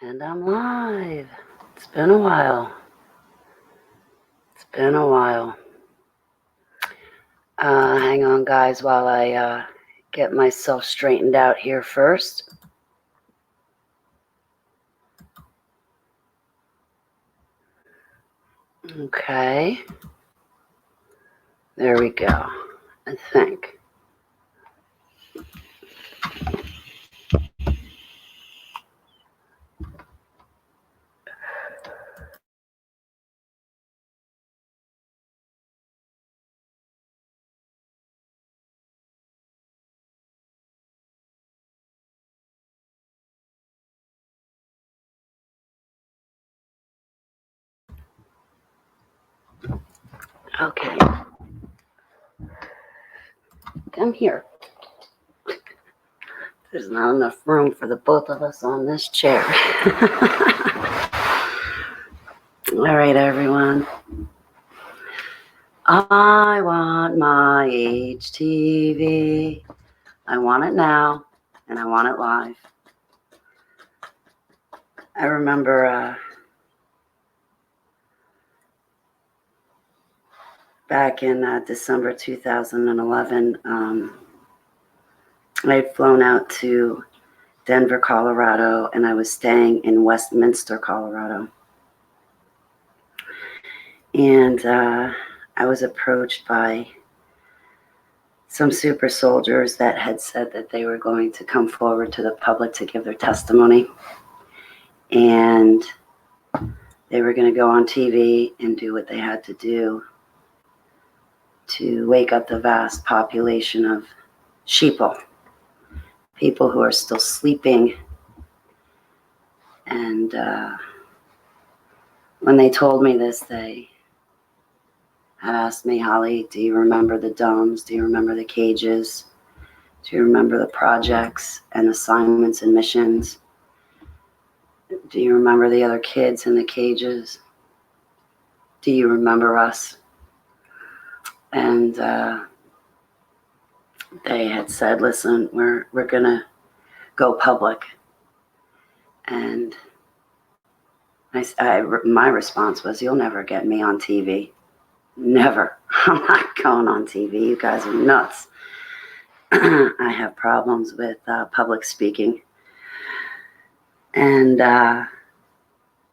And I'm live. It's been a while. Hang on, guys, while I get myself straightened out here first. Okay. There we go, I think. Okay. Come here. There's not enough room for the both of us on this chair. All right, everyone. I want my HTV. I want it now, and I want it live. I remember back in December 2011, I had flown out to Denver, Colorado, and I was staying in Westminster, Colorado. And I was approached by some super soldiers that had said that they were going to come forward to the public to give their testimony. And they were going to go on TV and do what they had to do to wake up the vast population of sheeple, people who are still sleeping. And when they told me this, they had asked me, Holly, do you remember the domes? Do you remember the cages? Do you remember the projects and assignments and missions? Do you remember the other kids in the cages? Do you remember us? And they had said, listen, we're going to go public. And my response was, you'll never get me on TV. Never. I'm not going on TV. You guys are nuts. I have problems with public speaking. And I'm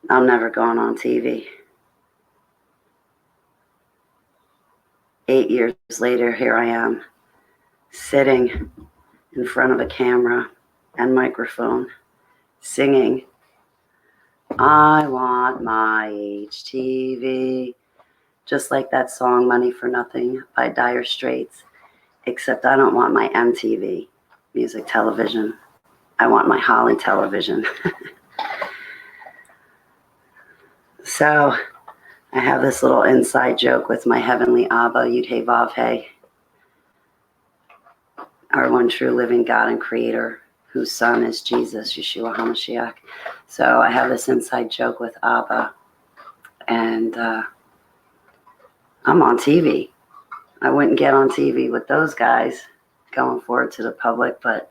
never going on TV. 8 years later, here I am, sitting in front of a camera and microphone, singing, I want my HTV. Just like that song, Money for Nothing by Dire Straits, except I don't want my MTV, music television. I want my Holly television. So I have this little inside joke with my heavenly Abba, Yud-Hey Vav-Hey, our one true living God and creator, whose son is Jesus, Yeshua HaMashiach. So I have this inside joke with Abba, and I'm on TV. I wouldn't get on TV with those guys going forward to the public, but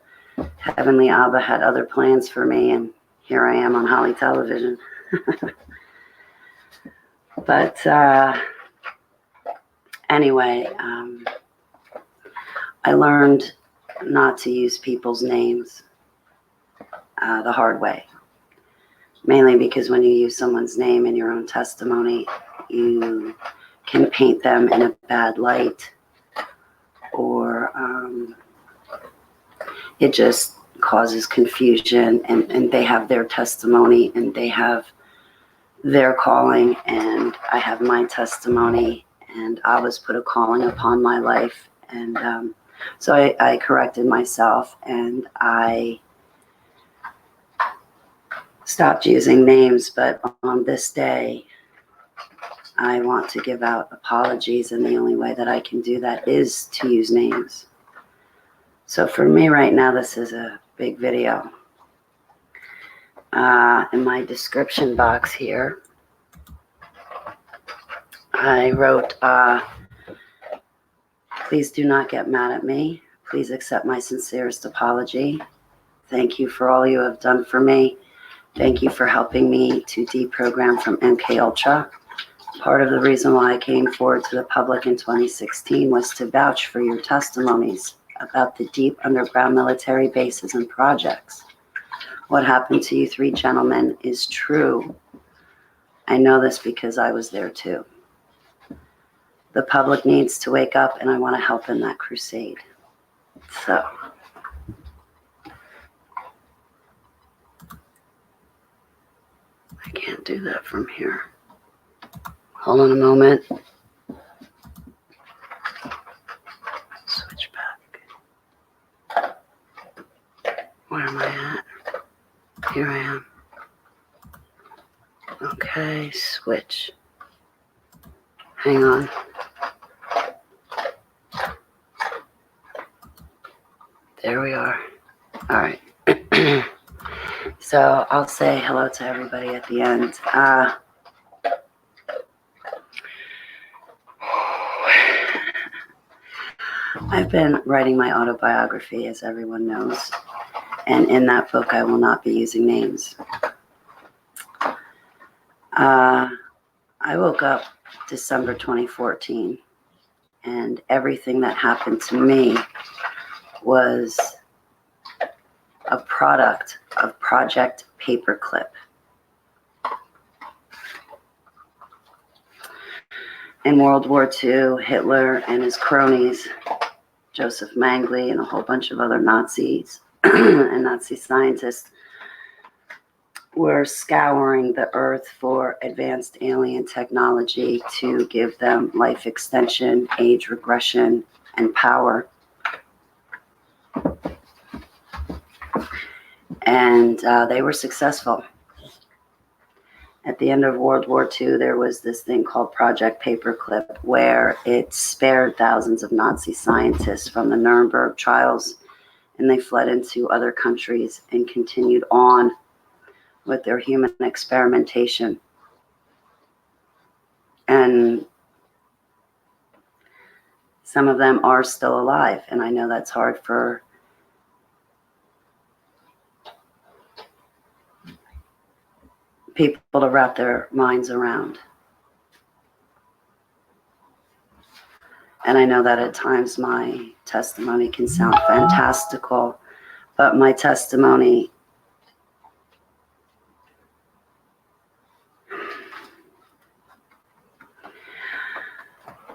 Heavenly Abba had other plans for me, and here I am on Holly television. But anyway, I learned not to use people's names the hard way. Mainly because when you use someone's name in your own testimony, you can paint them in a bad light, or it just causes confusion, and they have their testimony and they have their calling, and I have my testimony, and I was put a calling upon my life. And so I corrected myself, and I stopped using names. But on this day, I want to give out apologies, and the only way that I can do that is to use names. So for me right now, this is a big video. In my description box here, I wrote, please do not get mad at me. Please accept my sincerest apology. Thank you for all you have done for me. Thank you for helping me to deprogram from MKUltra. Part of the reason why I came forward to the public in 2016 was to vouch for your testimonies about the deep underground military bases and projects. What happened to you three gentlemen is true. I know this because I was there too. The public needs to wake up, and I want to help in that crusade. So, I can't do that from here. Hold on a moment. Switch back. Where am I at? Here I am. Okay, switch. Hang on. There we are. All right. So I'll say hello to everybody at the end. I've been writing my autobiography, as everyone knows, and in that book I will not be using names. I woke up December 2014, and everything that happened to me was a product of Project Paperclip. In World War II, Hitler and his cronies, Joseph Mengele and a whole bunch of other Nazis and Nazi scientists, were scouring the earth for advanced alien technology to give them life extension, age regression, and power. And they were successful. At the end of World War II, there was this thing called Project Paperclip, where it spared thousands of Nazi scientists from the Nuremberg trials, and they fled into other countries and continued on with their human experimentation. And some of them are still alive, and I know that's hard for people to wrap their minds around. And I know that at times my testimony can sound fantastical, but my testimony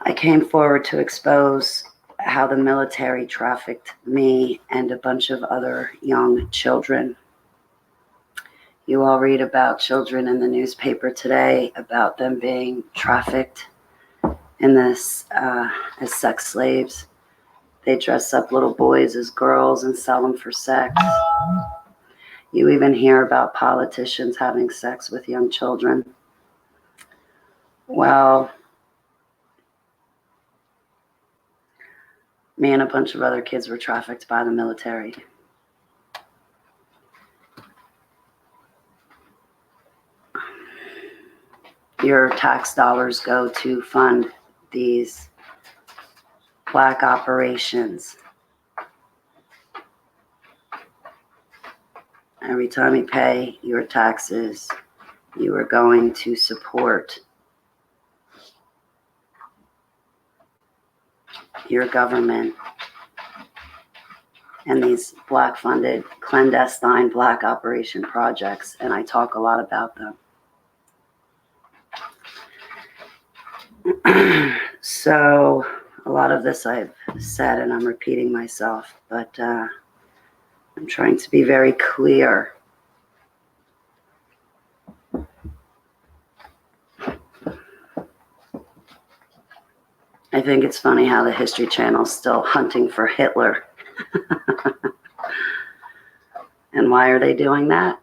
I came forward to expose how the military trafficked me and a bunch of other young children. You all read about children in the newspaper today, about them being trafficked in this as sex slaves. They dress up little boys as girls and sell them for sex. You even hear about politicians having sex with young children. Well, me and a bunch of other kids were trafficked by the military. Your tax dollars go to fund these black operations. Every time you pay your taxes, you are going to support your government and these black funded clandestine black operation projects, and I talk a lot about them. So a lot of this I've said and I'm repeating myself, but I'm trying to be very clear. I think it's funny how the History Channel is still hunting for Hitler. And why are they doing that?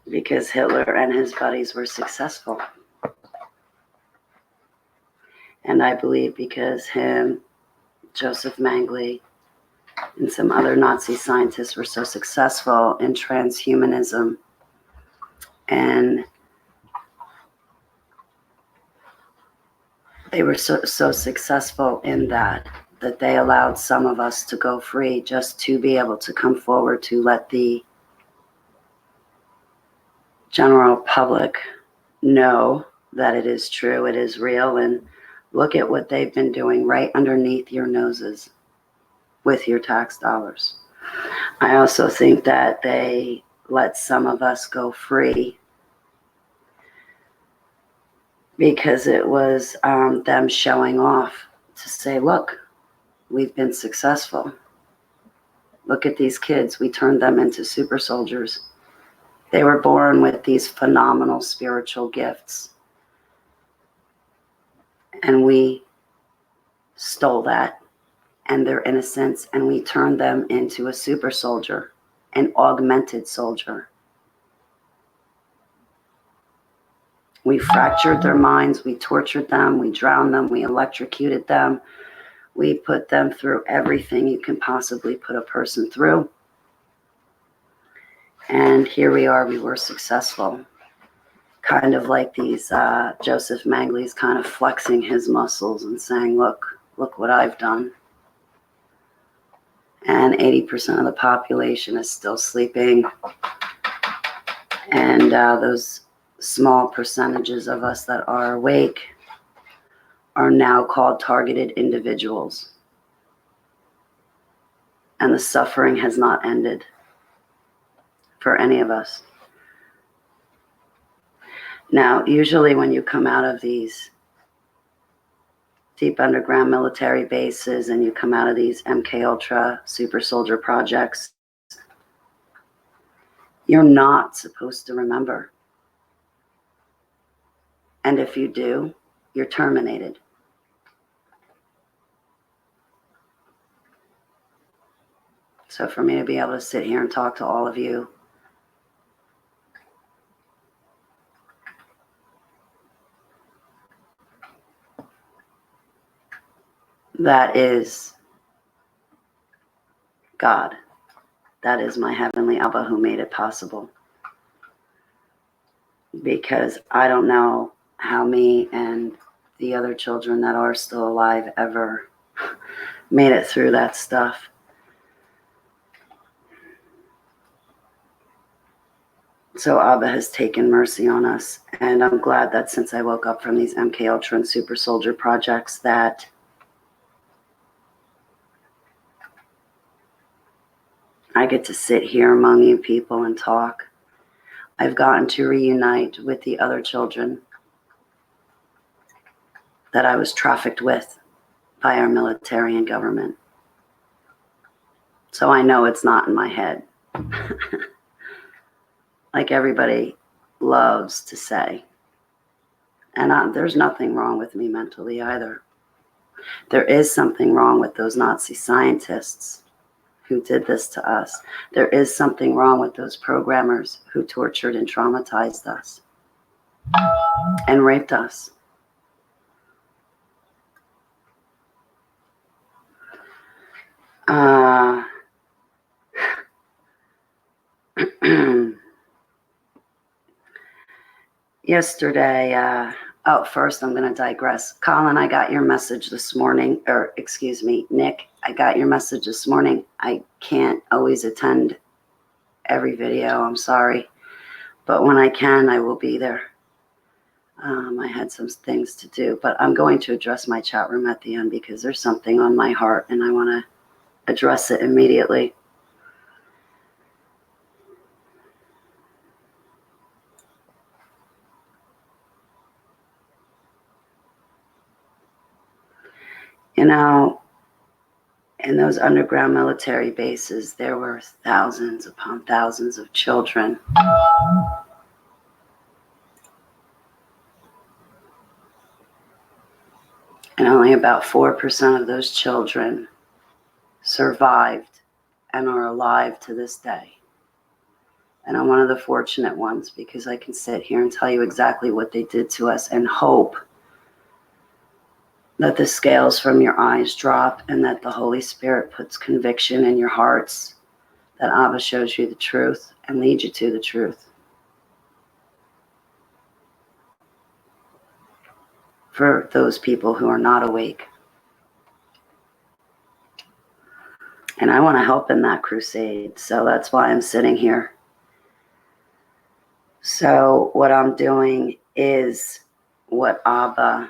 Because Hitler and his buddies were successful. And I believe because him, Joseph Mengele, and some other Nazi scientists were so successful in transhumanism, and they were so successful in that that they allowed some of us to go free just to be able to come forward to let the general public know that it is true, it is real, and look at what they've been doing right underneath your noses with your tax dollars. I also think that they let some of us go free because it was them showing off to say, look, we've been successful. Look at these kids. We turned them into super soldiers. They were born with these phenomenal spiritual gifts. And we stole that and their innocence, and we turned them into a super soldier, an augmented soldier. We fractured their minds, we tortured them, we drowned them, we electrocuted them. We put them through everything you can possibly put a person through. And here we are, we were successful. Kind of like these Joseph Mangley's kind of flexing his muscles and saying, look what I've done. And 80% of the population is still sleeping. And those small percentages of us that are awake are now called targeted individuals. And the suffering has not ended for any of us. Now, usually when you come out of these deep underground military bases and you come out of these MKUltra super soldier projects, you're not supposed to remember. And if you do, you're terminated. So for me to be able to sit here and talk to all of you, that is God. That is my heavenly Abba who made it possible. Because I don't know how me and the other children that are still alive ever made it through that stuff. So Abba has taken mercy on us. And I'm glad that since I woke up from these MKUltra and super soldier projects that I get to sit here among you people and talk. I've gotten to reunite with the other children that I was trafficked with by our military and government. So I know it's not in my head. Like everybody loves to say. And there's nothing wrong with me mentally either. There is something wrong with those Nazi scientists who did this to us. There is something wrong with those programmers who tortured and traumatized us and raped us. Yesterday, first I'm going to digress. Colin, I got your message this morning, or excuse me, Nick, I got your message this morning. I can't always attend every video, I'm sorry. But when I can, I will be there. I had some things to do, but I'm going to address my chat room at the end because there's something on my heart and I want to address it immediately. You know, in those underground military bases, there were thousands upon thousands of children. And only about 4% of those children survived and are alive to this day. And I'm one of the fortunate ones because I can sit here and tell you exactly what they did to us and hope that the scales from your eyes drop and that the Holy Spirit puts conviction in your hearts, that Abba shows you the truth and leads you to the truth. For those people who are not awake. And I want to help in that crusade. So that's why I'm sitting here. So what I'm doing is what Abba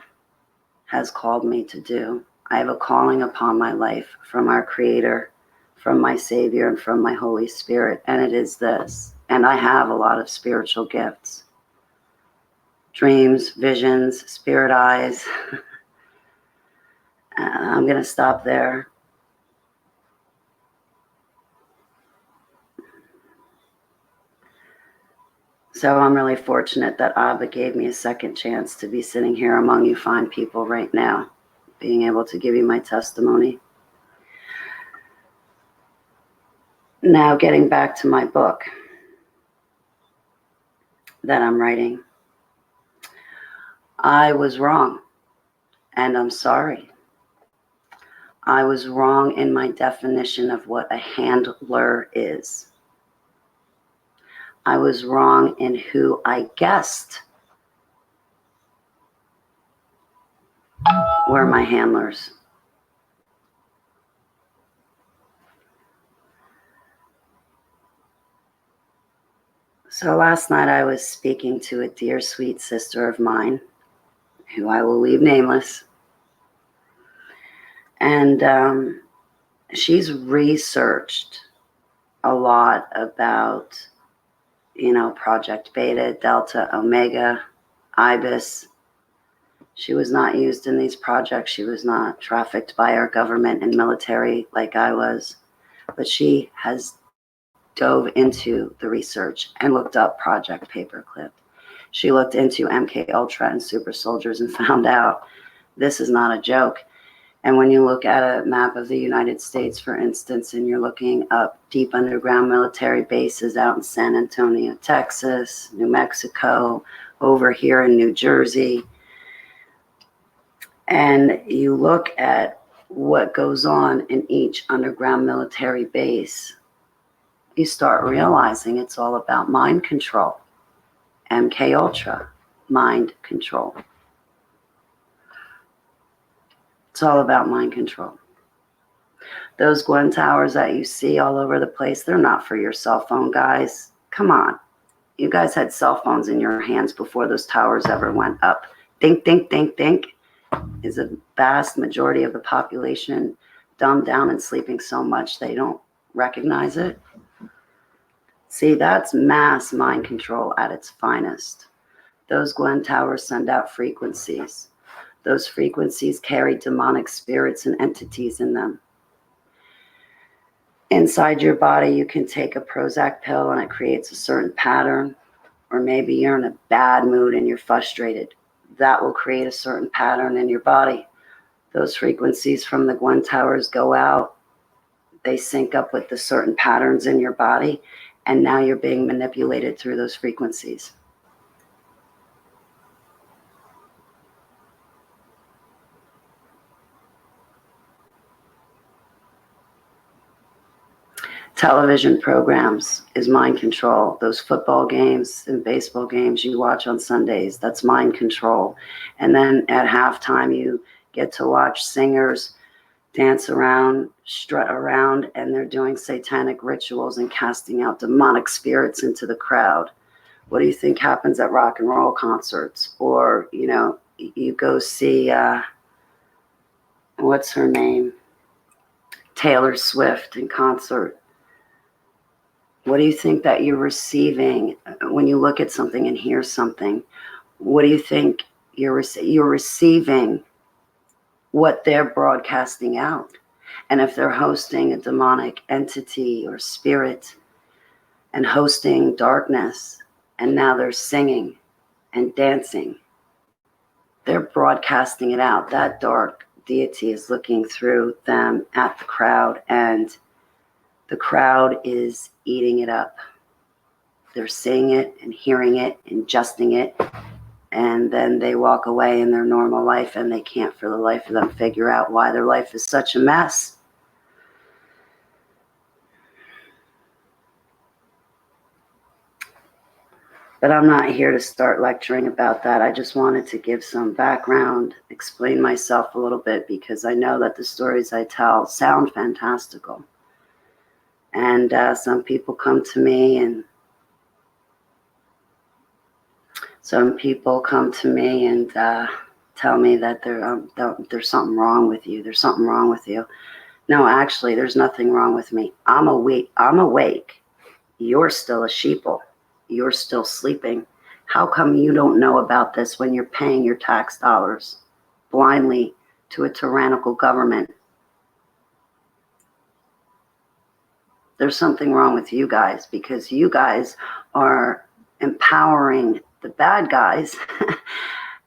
has called me to do. I have a calling upon my life from our Creator, from my Savior, and from my Holy Spirit. And it is this. And I have a lot of spiritual gifts. Dreams, visions, spirit eyes. I'm going to stop there. So I'm really fortunate that Abba gave me a second chance to be sitting here among you fine people right now, being able to give you my testimony. Now getting back to my book that I'm writing. I was wrong, and I'm sorry. I was wrong in my definition of what a handler is. I was wrong in who I guessed were my handlers. So last night I was speaking to a dear sweet sister of mine, who I will leave nameless. And she's researched a lot about, Project Beta, Delta, Omega, Ibis. She was not used in these projects. She was not trafficked by our government and military like I was. But she has dove into the research and looked up Project Paperclip. She looked into MKUltra and super soldiers and found out this is not a joke. And when you look at a map of the United States, for instance, and you're looking up deep underground military bases out in San Antonio, Texas, New Mexico, over here in New Jersey, and you look at what goes on in each underground military base, you start realizing it's all about mind control. MKUltra, mind control. It's all about mind control. Those Gwen towers that you see all over the place, they're not for your cell phone, guys. Come on. You guys had cell phones in your hands before those towers ever went up. Think, think, think, think. Is a vast majority of the population dumbed down and sleeping so much they don't recognize it? See, that's mass mind control at its finest. Those Gwen towers send out frequencies. Those frequencies carry demonic spirits and entities in them. Inside your body, you can take a Prozac pill and it creates a certain pattern. Or maybe you're in a bad mood and you're frustrated. That will create a certain pattern in your body. Those frequencies from the Gwen towers go out. They sync up with the certain patterns in your body. And now you're being manipulated through those frequencies. Television programs is mind control. Those football games and baseball games you watch on Sundays, that's mind control. And then at halftime, you get to watch singers dance around, strut around, and they're doing satanic rituals and casting out demonic spirits into the crowd. What do you think happens at rock and roll concerts? Or, you go see, what's her name? Taylor Swift in concert. What do you think that you're receiving when you look at something and hear something? What do you think you're receiving? What they're broadcasting out. And if they're hosting a demonic entity or spirit and hosting darkness, and now they're singing and dancing, they're broadcasting it out. That dark deity is looking through them at the crowd, and the crowd is eating it up. They're seeing it and hearing it, ingesting it, and then they walk away in their normal life, and they can't for the life of them figure out why their life is such a mess. But I'm not here to start lecturing about that. I just wanted to give some background, explain myself a little bit, because I know that the stories I tell sound fantastical. And some people come to me and tell me that there's something wrong with you. There's something wrong with you. No, actually, there's nothing wrong with me. I'm awake. You're still a sheeple. You're still sleeping. How come you don't know about this when you're paying your tax dollars blindly to a tyrannical government? There's something wrong with you guys, because you guys are empowering the bad guys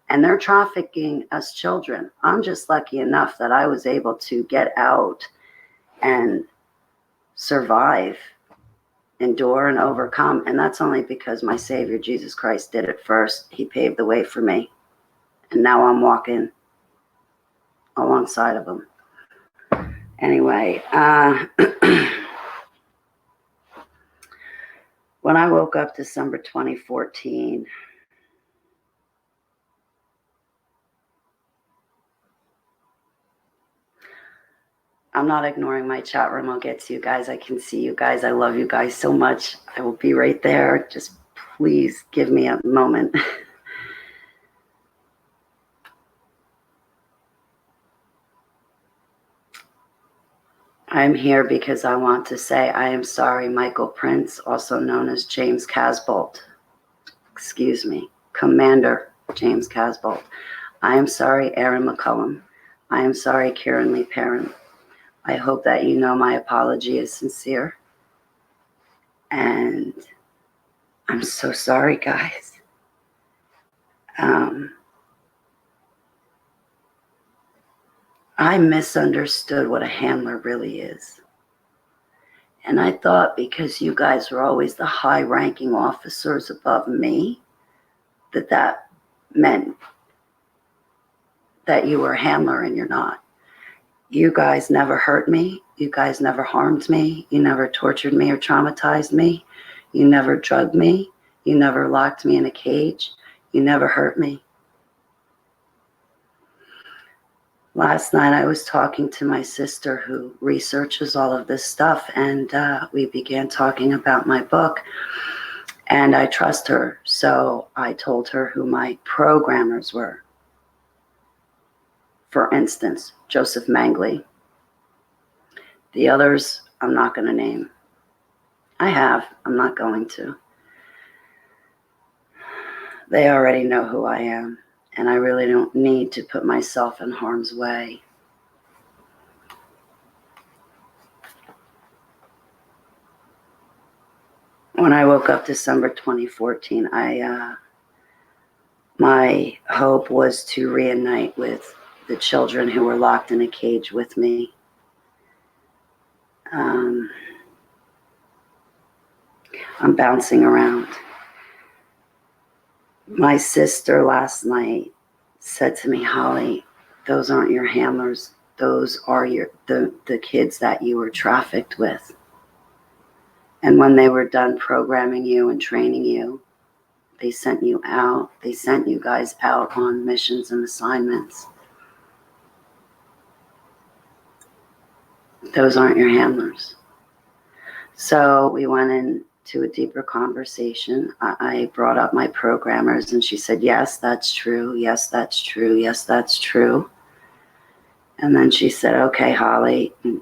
and they're trafficking us children. I'm just lucky enough that I was able to get out and survive, endure, and overcome. And that's only because my Savior, Jesus Christ, did it first. He paved the way for me. And now I'm walking alongside of him. Anyway, when I woke up December 2014, I'm not ignoring my chat room. I'll get to you guys. I can see you guys. I love you guys so much. I will be right there. Just please give me a moment. I'm here because I want to say I am sorry, Michael Prince, also known as James Casbolt. Excuse me, Commander James Casbolt. I am sorry, Aaron McCullum. I am sorry, Karen Lee Perrin. I hope that you know my apology is sincere. And I'm so sorry, guys. I misunderstood what a handler really is. And I thought because you guys were always the high-ranking officers above me, that meant that you were a handler, and you're not. You guys never hurt me. You guys never harmed me. You never tortured me or traumatized me. You never drugged me. You never locked me in a cage. You never hurt me. Last night I was talking to my sister who researches all of this stuff, and we began talking about my book, and I trust her. So I told her who my programmers were. For instance, Joseph Mangley. The others I'm not going to name. I'm not going to. They already know who I am, and I really don't need to put myself in harm's way. When I woke up December 2014, my hope was to reunite with the children who were locked in a cage with me. I'm bouncing around. My sister last night said to me, Holly, those aren't your handlers. Those are the kids that you were trafficked with. And when they were done programming you and training you, they sent you out. They sent you guys out on missions and assignments. Those aren't your handlers. So we went into a deeper conversation. I brought up my programmers, and she said, yes, that's true. Yes, that's true. Yes, that's true. And then she said, okay, Holly. And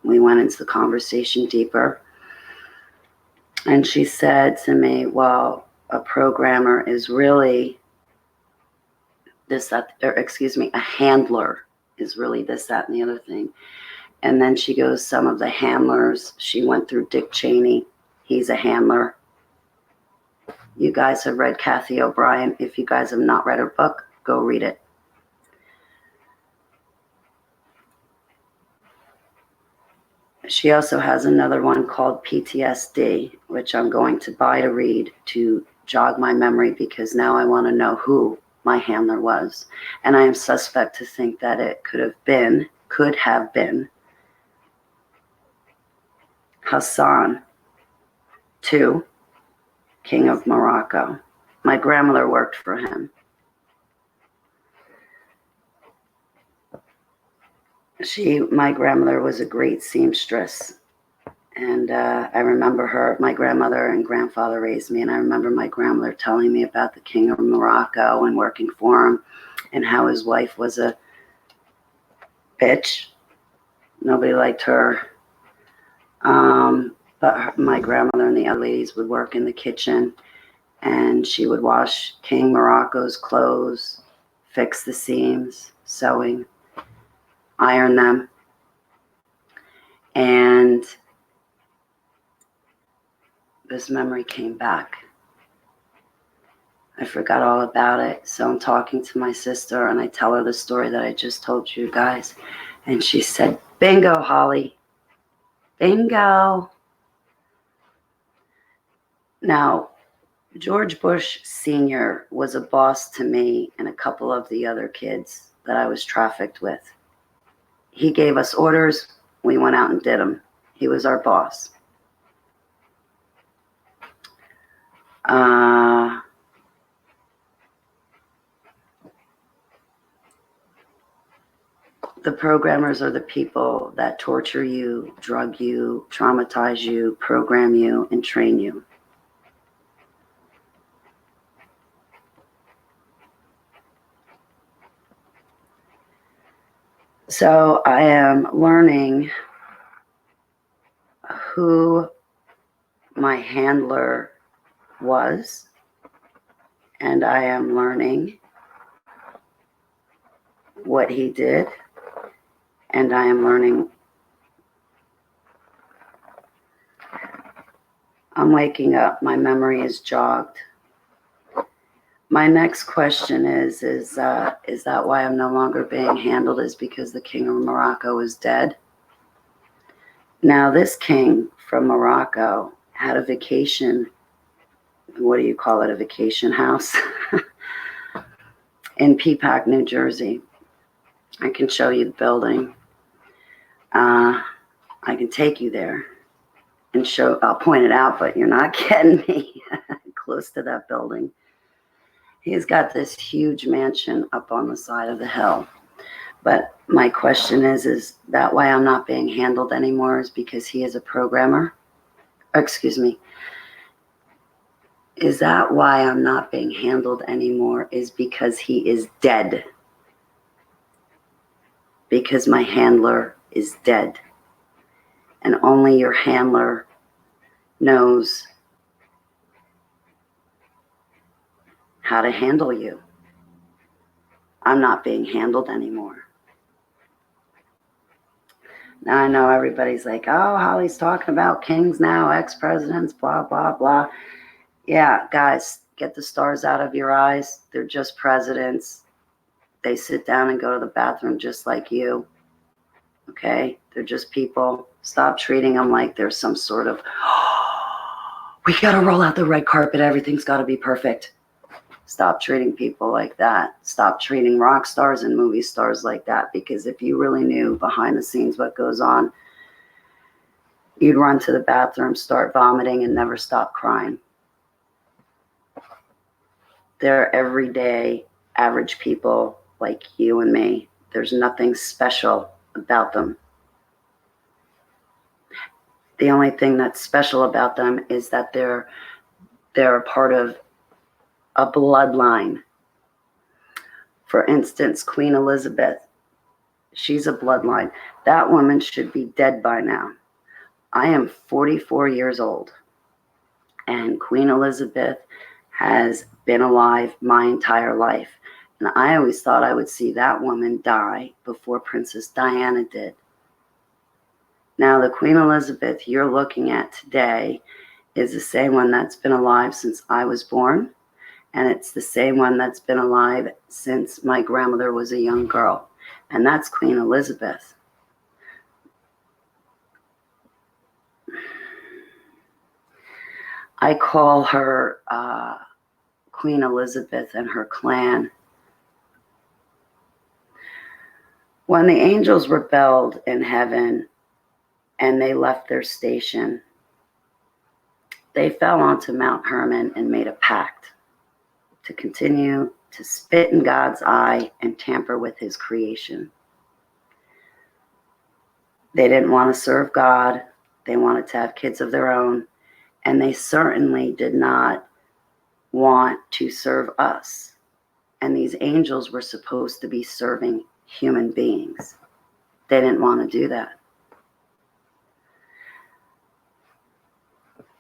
we went into the conversation deeper. And she said to me, well, a programmer is really a handler is really this, that, and the other thing. And then she goes, some of the handlers, she went through Dick Cheney. He's a handler. You guys have read Kathy O'Brien. If you guys have not read her book, go read it. She also has another one called PTSD, which I'm going to buy to read to jog my memory, because now I want to know who my handler was. And I am suspect to think that it could have been Hassan II, King of Morocco. My grandmother worked for him. My grandmother was a great seamstress, And I remember my grandmother and grandfather raised me, and I remember my grandmother telling me about the King of Morocco and working for him, and how his wife was a bitch. Nobody liked her. But my grandmother and the other ladies would work in the kitchen, and she would wash King Morocco's clothes, fix the seams, sewing, iron them. And this memory came back. I forgot all about it. So I'm talking to my sister, and I tell her the story that I just told you guys. And she said, bingo, Holly. Bingo. Now, George Bush Sr. was a boss to me and a couple of the other kids that I was trafficked with. He gave us orders. We went out and did them. He was our boss. The programmers are the people that torture you, drug you, traumatize you, program you, and train you. So I am learning who my handler was, and I am learning what he did, and I am learning. I'm waking up. My memory is jogged. My next question is that why I'm no longer being handled, is because the King of Morocco is dead? Now, this king from Morocco had a vacation, what do you call it, a vacation house in Peapack, New Jersey. I can show you the building. I can take you there and I'll point it out, but you're not getting me close to that building. He's got this huge mansion up on the side of the hill. But my question is that why I'm not being handled anymore, is because he is a programmer? Excuse me. Is that why I'm not being handled anymore, is because he is dead? Because my handler is dead. And only your handler knows how to handle you. I'm not being handled anymore. Now I know everybody's like, oh, Holly's talking about kings now, ex-presidents, blah, blah, blah. Yeah, guys, get the stars out of your eyes. They're just presidents. They sit down and go to the bathroom just like you. Okay? They're just people. Stop treating them like there's some sort of, we got to roll out the red carpet. Everything's got to be perfect. Stop treating people like that. Stop treating rock stars and movie stars like that, because if you really knew behind the scenes what goes on, you'd run to the bathroom, start vomiting, and never stop crying. They're everyday, average people like you and me. There's nothing special about them. The only thing that's special about them is that they're a part of a bloodline. For instance, Queen Elizabeth, she's a bloodline. That woman should be dead by now. I am 44 years old, and Queen Elizabeth has been alive my entire life. And I always thought I would see that woman die before Princess Diana did. Now, the Queen Elizabeth you're looking at today is the same one that's been alive since I was born. And it's the same one that's been alive since my grandmother was a young girl. And that's Queen Elizabeth. I call her Queen Elizabeth and her clan. When the angels rebelled in heaven and they left their station, they fell onto Mount Hermon and made a pact to continue to spit in God's eye and tamper with his creation. They didn't want to serve God. They wanted to have kids of their own, and they certainly did not want to serve us. And these angels were supposed to be serving human beings. They didn't want to do that.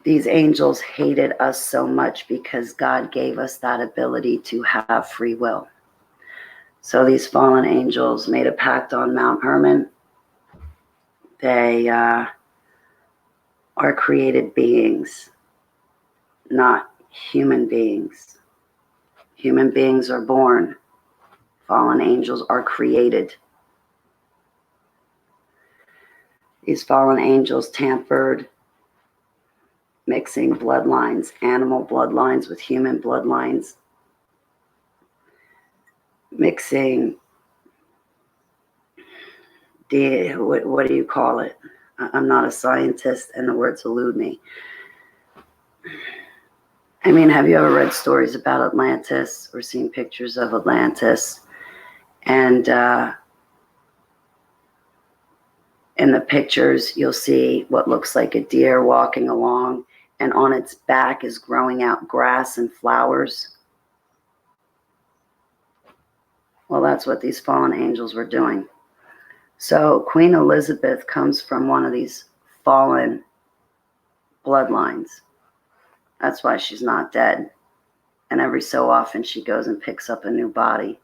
These angels hated us so much because God gave us that ability to have free will. So these fallen angels made a pact on Mount Hermon. They are created beings, not human beings. Human beings are born. Fallen angels are created. These fallen angels tampered, mixing bloodlines, animal bloodlines with human bloodlines, mixing what do you call it? I'm not a scientist and the words elude me. I mean, have you ever read stories about Atlantis or seen pictures of Atlantis? And in the pictures, you'll see what looks like a deer walking along, and on its back is growing out grass and flowers. Well, that's what these fallen angels were doing. So Queen Elizabeth comes from one of these fallen bloodlines. That's why she's not dead. And every so often she goes and picks up a new body.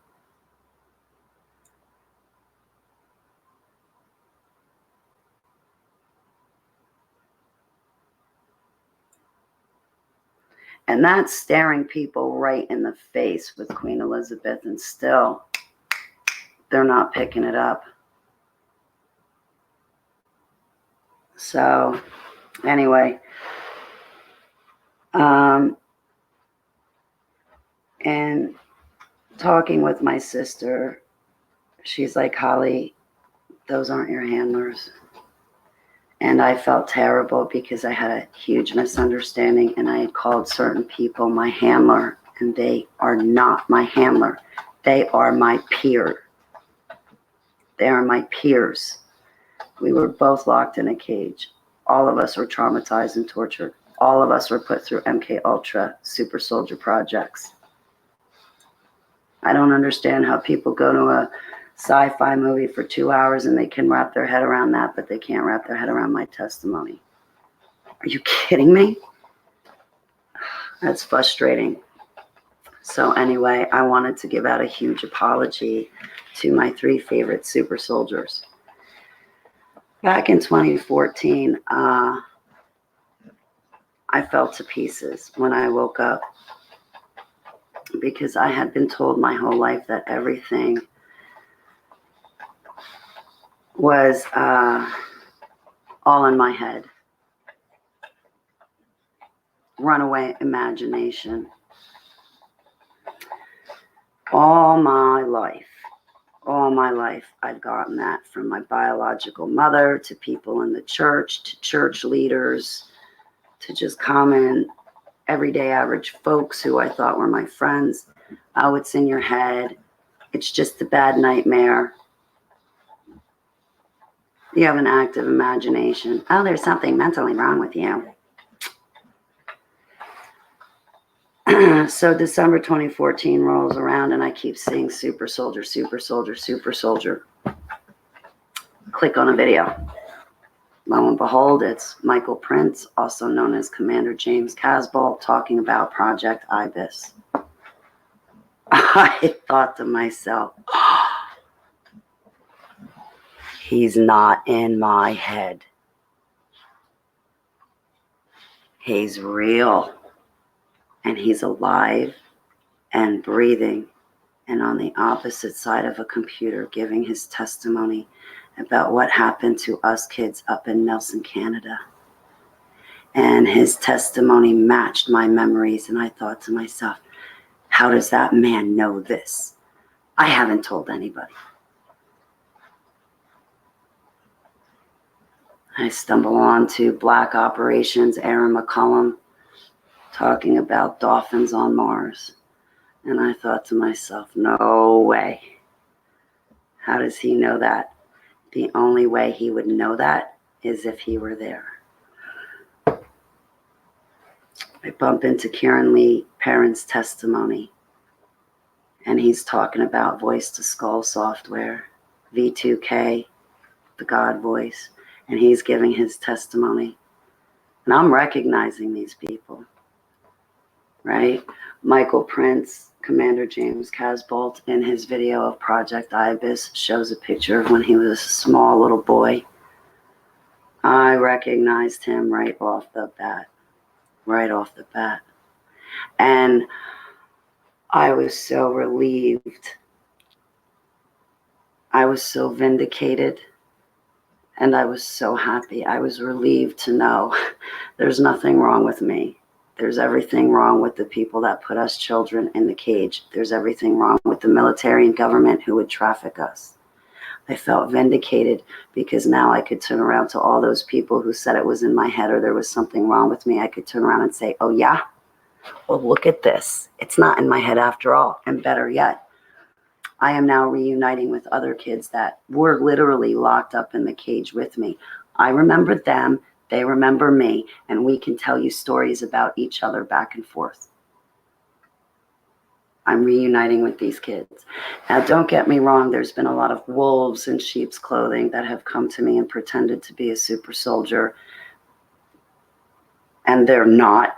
And that's staring people right in the face with Queen Elizabeth, and still they're not picking it up. So anyway, and talking with my sister, she's like, Holly, those aren't your handlers. And I felt terrible because I had a huge misunderstanding, and I had called certain people my handler, and they are not my handler. They are my peer. They are my peers. We were both locked in a cage. All of us were traumatized and tortured. All of us were put through MKUltra super soldier projects. I don't understand how people go to a sci-fi movie for 2 hours and they can wrap their head around that, but they can't wrap their head around my testimony. Are you kidding me? That's frustrating. So anyway, I wanted to give out a huge apology to my 3 favorite super soldiers. Back in 2014, I fell to pieces when I woke up because I had been told my whole life that everything was all in my head. Runaway imagination. All my life, I've gotten that from my biological mother to people in the church, to church leaders, to just common, everyday average folks who I thought were my friends. Oh, it's in your head. It's just a bad nightmare. You have an active imagination. Oh, there's something mentally wrong with you. So December 2014 rolls around and I keep seeing super soldier, super soldier, super soldier. Click on a video. Lo and behold, it's Michael Prince, also known as Commander James Casbolt, talking about Project Ibis. I thought to myself, he's not in my head. He's real. And he's alive and breathing and on the opposite side of a computer giving his testimony about what happened to us kids up in Nelson, Canada. And his testimony matched my memories. And I thought to myself, how does that man know this? I haven't told anybody. I stumble on to Black Operations, Aaron McCullum, talking about dolphins on Mars. And I thought to myself, no way. How does he know that? The only way he would know that is if he were there. I bump into Kieran Lee Parent's testimony, and he's talking about voice to skull software, V2K, the God voice, and he's giving his testimony. And I'm recognizing these people, right? Michael Prince, Commander James Casbolt, in his video of Project Ibis, shows a picture of when he was a small little boy. I recognized him right off the bat. And I was so relieved. I was so vindicated. And I was so happy. I was relieved to know there's nothing wrong with me. There's everything wrong with the people that put us children in the cage. There's everything wrong with the military and government who would traffic us. I felt vindicated because now I could turn around to all those people who said it was in my head or there was something wrong with me. I could turn around and say, oh yeah? Well, look at this. It's not in my head after all. And better yet, I am now reuniting with other kids that were literally locked up in the cage with me. I remember them, they remember me, and we can tell you stories about each other back and forth. I'm reuniting with these kids. Now, don't get me wrong, there's been a lot of wolves in sheep's clothing that have come to me and pretended to be a super soldier, and they're not.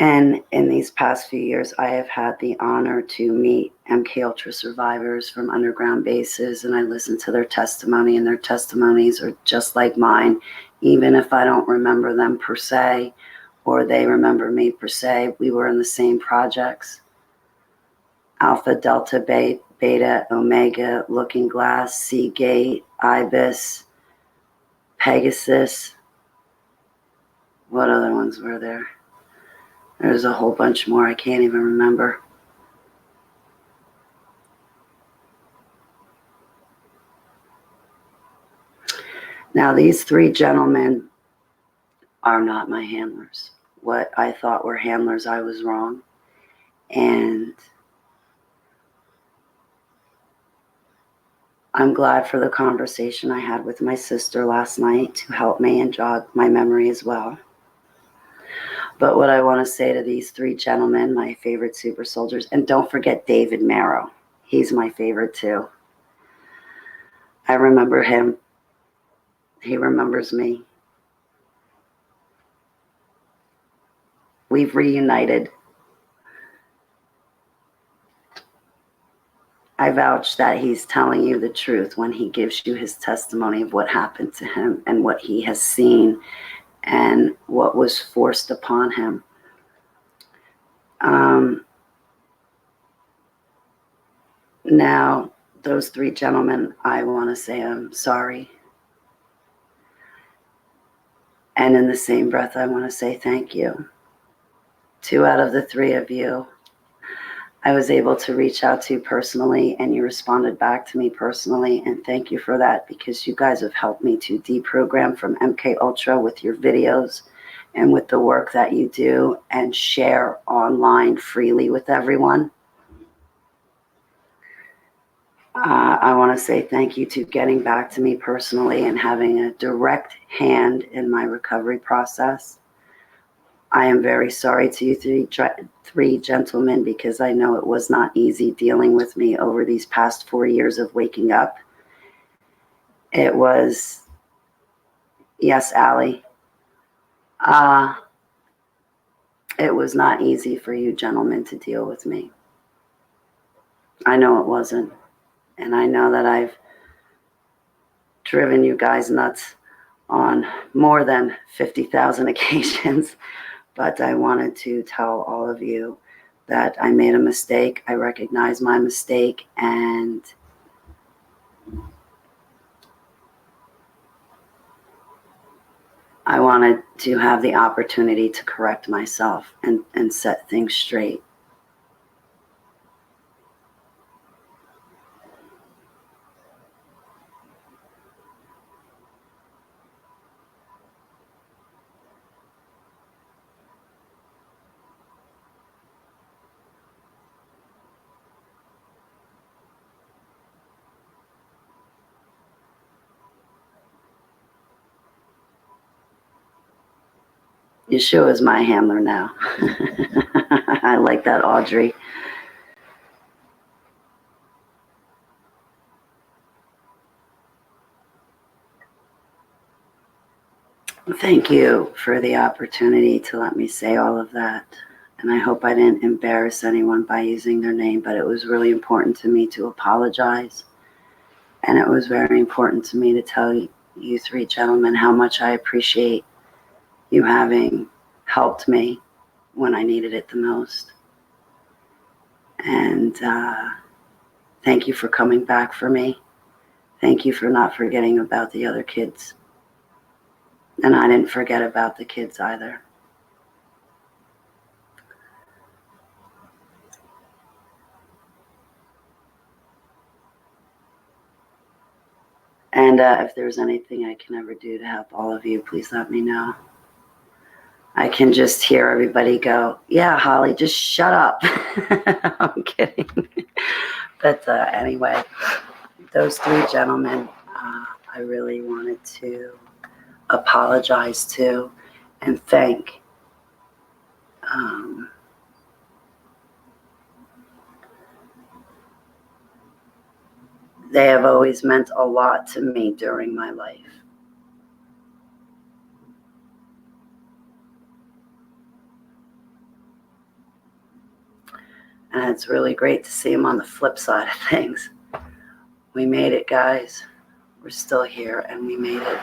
And in these past few years, I have had the honor to meet MKUltra survivors from underground bases, and I listen to their testimony, and their testimonies are just like mine, even if I don't remember them per se, or they remember me per se. We were in the same projects: Alpha, Delta, Beta, Omega, Looking Glass, Seagate, Ibis, Pegasus. What other ones were there? There's a whole bunch more I can't even remember. Now, these three gentlemen are not my handlers. What I thought were handlers, I was wrong. And I'm glad for the conversation I had with my sister last night to help me and jog my memory as well. But what I want to say to these three gentlemen, my favorite super soldiers, and don't forget David Marrow. He's my favorite too. I remember him. He remembers me. We've reunited. I vouch that he's telling you the truth when he gives you his testimony of what happened to him and what he has seen and what was forced upon him. Now, those three gentlemen, I want to say I'm sorry. And in the same breath, I want to say thank you. 2 out of the 3 of you, I was able to reach out to personally, and you responded back to me personally, and thank you for that, because you guys have helped me to deprogram from MKUltra with your videos and with the work that you do and share online freely with everyone. I want to say thank you to getting back to me personally and having a direct hand in my recovery process. I am very sorry to you three gentlemen, because I know it was not easy dealing with me over these past 4 years of waking up. It was, yes, Allie. It was not easy for you gentlemen to deal with me. I know it wasn't. And I know that I've driven you guys nuts on more than 50,000 occasions. But I wanted to tell all of you that I made a mistake. I recognize my mistake, and I wanted to have the opportunity to correct myself and set things straight. Yeshua is my handler now. I like that, Audrey. Thank you for the opportunity to let me say all of that. And I hope I didn't embarrass anyone by using their name, but it was really important to me to apologize. And it was very important to me to tell you three gentlemen how much I appreciate you having helped me when I needed it the most. And thank you for coming back for me. Thank you for not forgetting about the other kids. And I didn't forget about the kids either. And if there's anything I can ever do to help all of you, please let me know. I can just hear everybody go, yeah, Holly, just shut up. I'm kidding. But anyway, those three gentlemen, I really wanted to apologize to and thank. They have always meant a lot to me during my life. And it's really great to see them on the flip side of things. We made it, guys. We're still here, and we made it.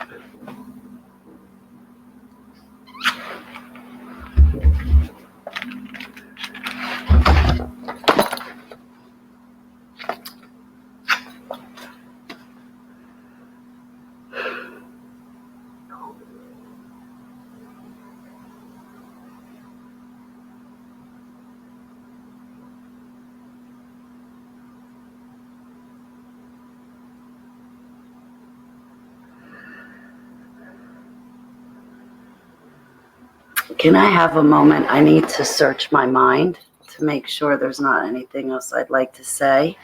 Can I have a moment? I need to search my mind to make sure there's not anything else I'd like to say.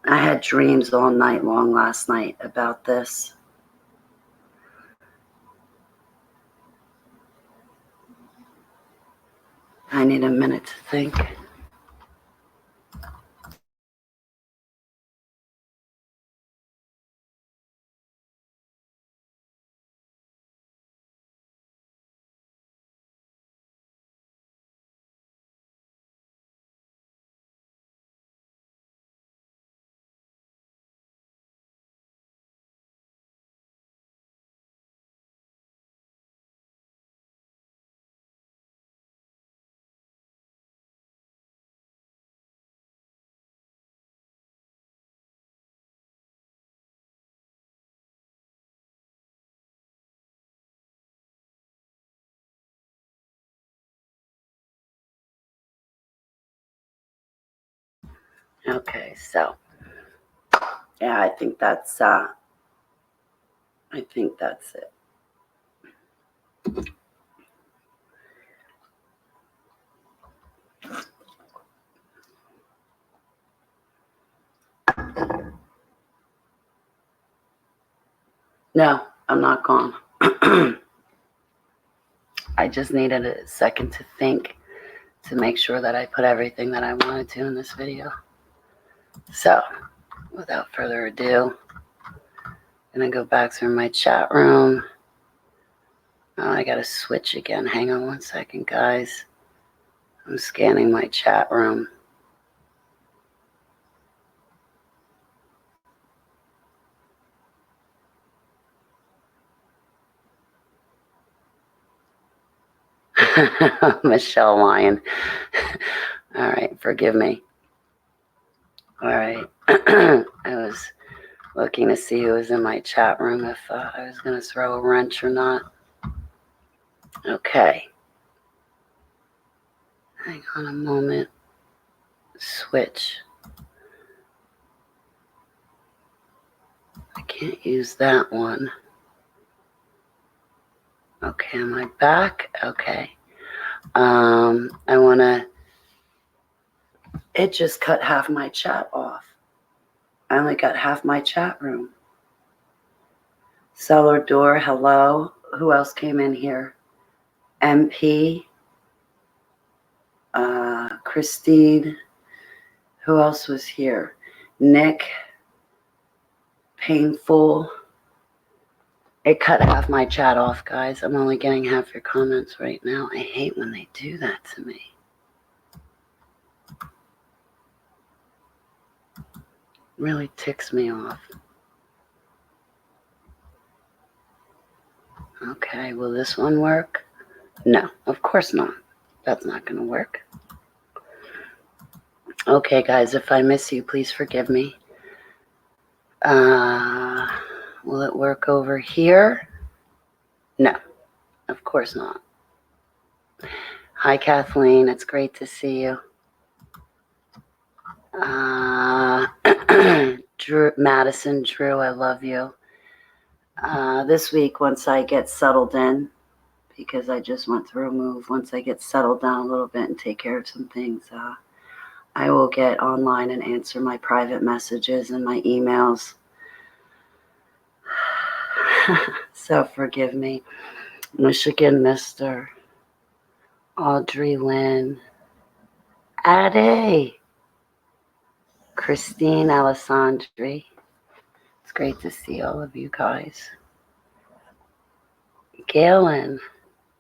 I had dreams all night long last night about this. I need a minute to think. Okay, so yeah, I think that's it. No, I'm not gone. I just needed a second to think, to make sure that I put everything that I wanted to in this video. So, without further ado, I'm gonna go back through my chat room. Oh, I gotta switch again. Hang on one second, guys. I'm scanning my chat room. Michelle Lyon. All right, forgive me. All right. I was looking to see who was in my chat room, if I was going to throw a wrench or not. Okay. Hang on a moment. Switch. I can't use that one. Okay, am I back? Okay. I want to... It just cut half my chat off. I only got half my chat room. Cellar door, hello. who else came in here? MP, Christine. Who else was here? Nick, Painful. It cut half my chat off, guys. I'm only getting half your comments right now. I hate when they do that to me. Really ticks me off. Okay, will this one work? No, of course not. That's not going to work. Okay, guys, if I miss you, please forgive me. Will it work over here? No, of course not. Hi, Kathleen. It's great to see you. Drew, Madison, Drew, I love you. This week, once I get settled in, because I just went through a move, once I get settled down a little bit and take care of some things, I will get online and answer my private messages and my emails. So forgive me. Michigan Mister, Audrey Lynn, Ade, Christine Alessandri. It's great to see all of you guys. Galen,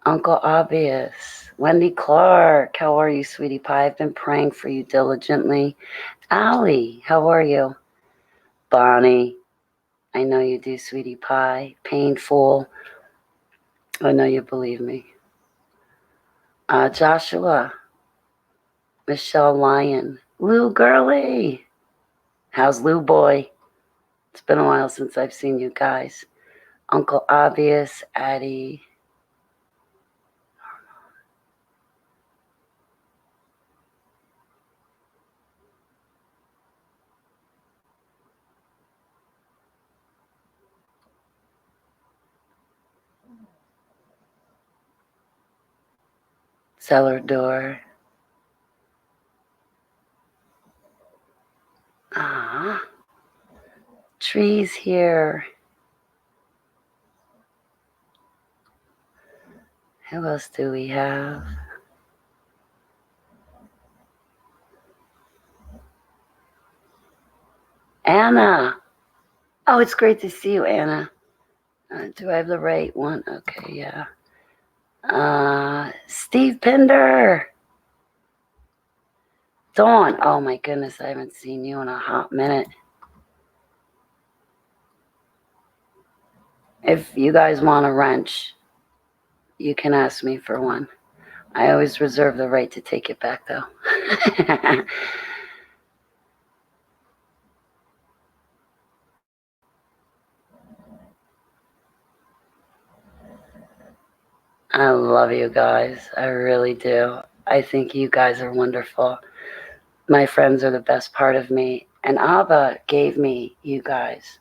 Uncle Obvious, Wendy Clark, how are you, sweetie pie? I've been praying for you diligently. Allie, how are you? Bonnie, I know you do, sweetie pie. Painful, I know you believe me. Joshua, Michelle Lyon, Lou Girly. How's Lou boy? It's been a while since I've seen you guys. Uncle Obvious, Addie. Cellar door. Trees here. Who else do we have? Anna. Oh, it's great to see you, Anna. Do I have the right one? Okay, yeah. Steve Pinder. Dawn. Oh my goodness, I haven't seen you in a hot minute. If you guys want a wrench, you can ask me for one. I always reserve the right to take it back, though. I love you guys. I really do. I think you guys are wonderful. My friends are the best part of me. And Abba gave me you guys.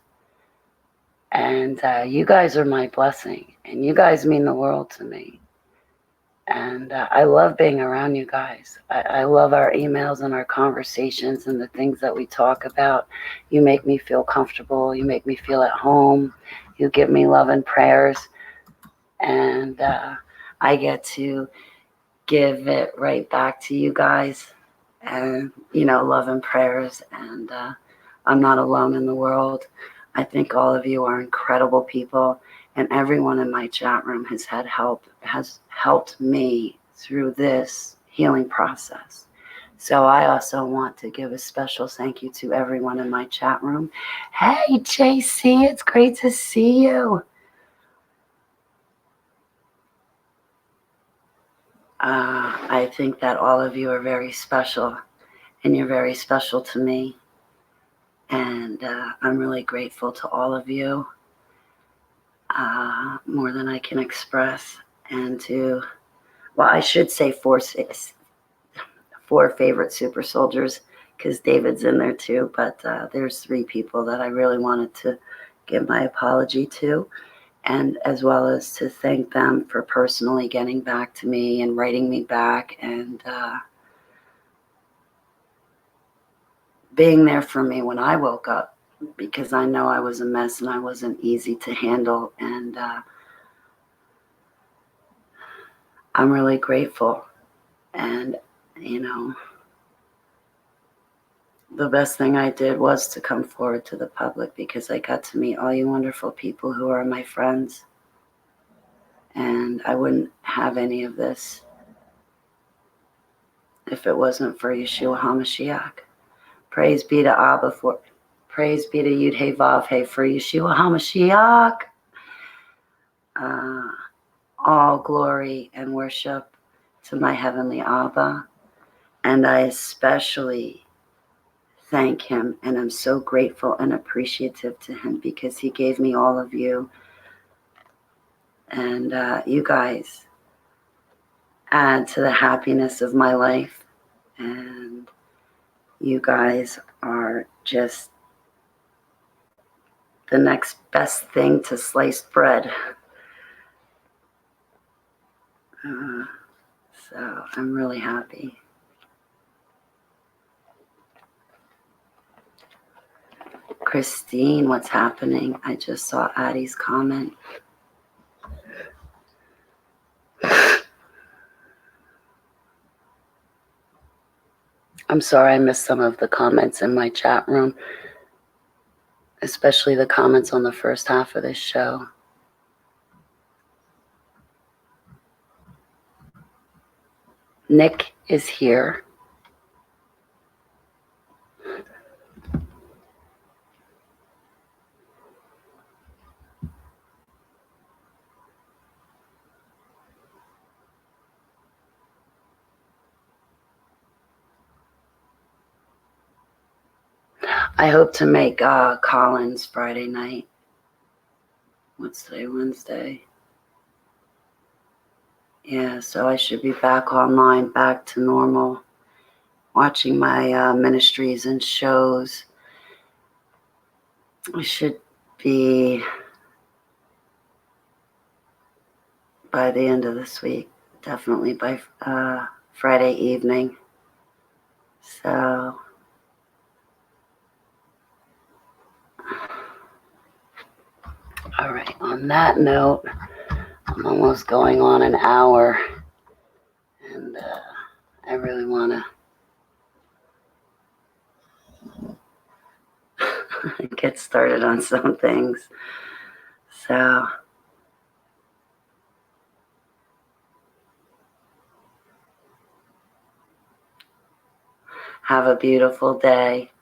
And you guys are my blessing. And you guys mean the world to me. And I love being around you guys. I love our emails and our conversations and the things that we talk about. You make me feel comfortable. You make me feel at home. You give me love and prayers. And I get to give it right back to you guys. And, love and prayers. And I'm not alone in the world. I think all of you are incredible people. And everyone in my chat room has helped me through this healing process. So I also want to give a special thank you to everyone in my chat room. Hey, JC, it's great to see you. I think that all of you are very special, and you're very special to me. And I'm really grateful to all of you. More than I can express. And I should say four favorite super soldiers, because David's in there too, but there's 3 people that I really wanted to give my apology to, and as well as to thank them for personally getting back to me and writing me back and being there for me when I woke up, because I know I was a mess and I wasn't easy to handle. And I'm really grateful. And, you know, the best thing I did was to come forward to the public because I got to meet all you wonderful people who are my friends. And I wouldn't have any of this if it wasn't for Yeshua HaMashiach. Praise be to Abba for, praise be to Yud He Vav He for Yeshua HaMashiach. All glory and worship to my heavenly Abba. And I especially thank him, and I'm so grateful and appreciative to him because he gave me all of you. And you guys add to the happiness of my life. And you guys are just the next best thing to sliced bread. So I'm really happy. Christine, what's happening? I just saw Addie's comment. I'm sorry I missed some of the comments in my chat room, especially the comments on the first half of this show. Nick is here. I hope to make Collins Friday night. What's today? Wednesday. Yeah, so I should be back online, back to normal, watching my ministries and shows. I should be by the end of this week, definitely by Friday evening. So all right, on that note, I'm almost going on an hour, and I really want to get started on some things. So have a beautiful day,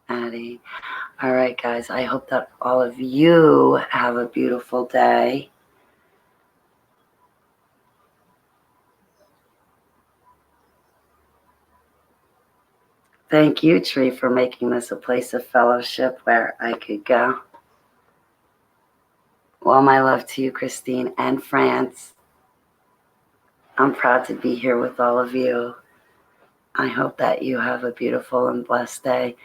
Addie. All right, guys, I hope that all of you have a beautiful day. Thank you, Tree, for making this a place of fellowship where I could go. Well, my love to you, Christine and France. I'm proud to be here with all of you. I hope that you have a beautiful and blessed day.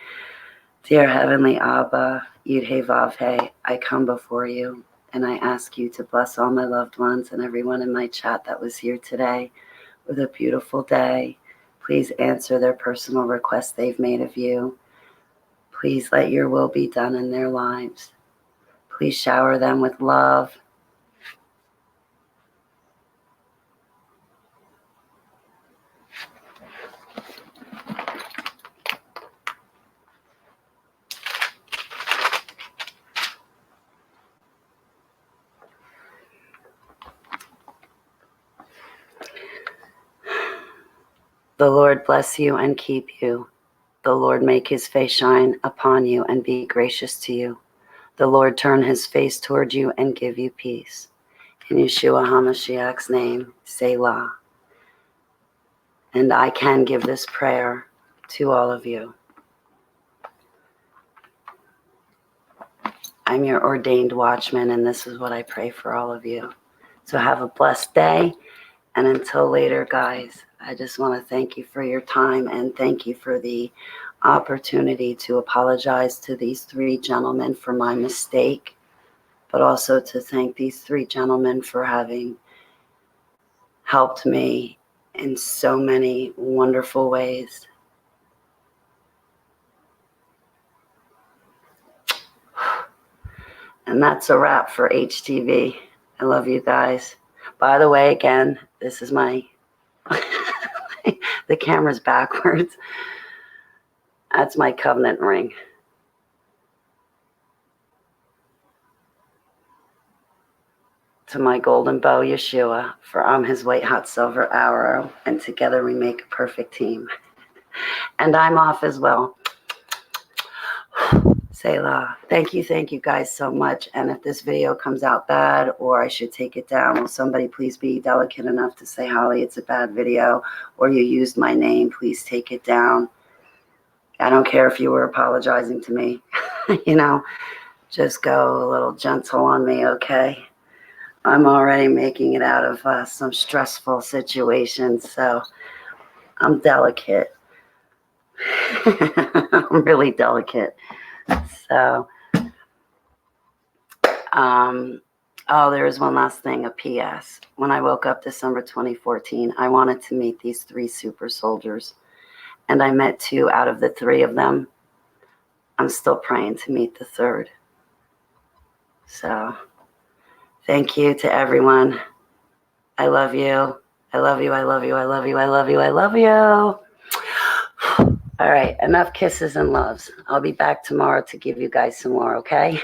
Dear Heavenly Abba, Yud He Vav He, I come before you and I ask you to bless all my loved ones and everyone in my chat that was here today with a beautiful day. Please answer their personal requests they've made of you. Please let your will be done in their lives. Please shower them with love. The Lord bless you and keep you. The Lord make his face shine upon you and be gracious to you. The Lord turn his face toward you and give you peace. In Yeshua HaMashiach's name, Selah. And I can give this prayer to all of you. I'm your ordained watchman, and this is what I pray for all of you. So have a blessed day. And until later, guys, I just want to thank you for your time and thank you for the opportunity to apologize to these three gentlemen for my mistake, but also to thank these three gentlemen for having helped me in so many wonderful ways. And that's a wrap for HTV. I love you guys. By the way, again, this is my, the camera's backwards. That's my covenant ring. To my golden bow, Yeshua, for I'm his white hot silver arrow, and together we make a perfect team. And I'm off as well. Selah. Thank you guys so much. And if this video comes out bad or I should take it down, will somebody please be delicate enough to say, Holly, it's a bad video, or you used my name, please take it down. I don't care if you were apologizing to me. You know, just go a little gentle on me, okay? I'm already making it out of some stressful situations, so I'm delicate. I'm really delicate. So, oh, there is one last thing, a PS. When I woke up December 2014, I wanted to meet these 3 super soldiers, and I met 2 out of the 3 of them. I'm still praying to meet the 3rd. So, thank you to everyone. I love you. I love you. I love you. I love you. I love you. I love you. All right. Enough kisses and loves. I'll be back tomorrow to give you guys some more, okay?